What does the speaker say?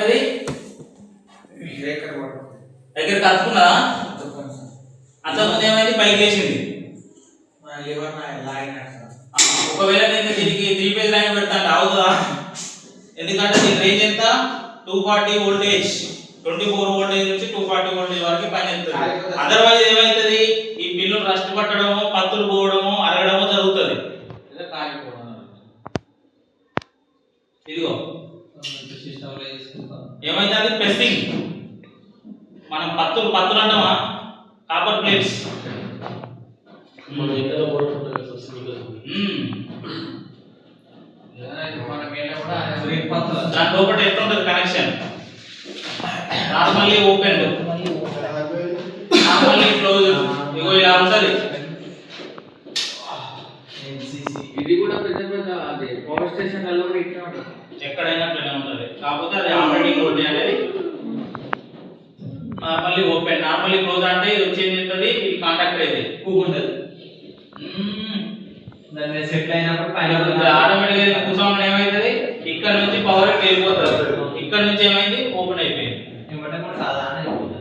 అది దగ్గర కలుపుకున్నా అంతకుముందు ఏమైంది పైకి లేచింది. ఒకవేళ నేను దీనికి 3 ఫేజ్ లైన్ పెడతాను అవుతుందా? ఎందుకంటే దీని రేంజ్ ఎంత 240 వోల్టేజ్ 24 వోల్టేజ్ నుంచి 240 వోల్టేజ్ వరకు పనిచేస్తుంది. అదర్వైజ్ ఏమైతుంది ఈ పిల్లు రస్ట్ పట్టడము పత్తులు పోవడము అరగడము జరుగుతుంది. ఇదిగో ఏమైతే అది ప్రెస్సింగ్ మనం పత్తులు అంటామా కాపర్ ప్లేట్స్ దాని లోపల ఎట్లుంటుంది connection normally open normally close ఇగో ఇలా ఉంటుంది. ఇది కూడా పెద్ద అదే పవర్ స్టేషన్ లో కూడా ఇట్లా ఉంటుంది ఎక్కడైనా అట్లనే ఉంటుంది. కాకపోతే అది ఆపరేటింగ్ వోల్టేజ్ అనేది నార్మల్లీ ఓపెన్ నార్మల్లీ క్లోజ్ అంటే ఇది వచ్చేది ఉంటుంది ఇది కాంటాక్ట్ అయితే కూకుంటుంది. దాన్ని సెట్ అయినప్పుడు పైన ఆటోమేటిక్ గా కూర్చోవడం ఏమైతుంది ఇక్కడ నుంచి పవర్ వెళ్ళిపోతుంది. ఇక్కడ నుంచి ఏమైంది ఓపెన్ అయిపోయింది. సాధారణ అయిపోతుంది.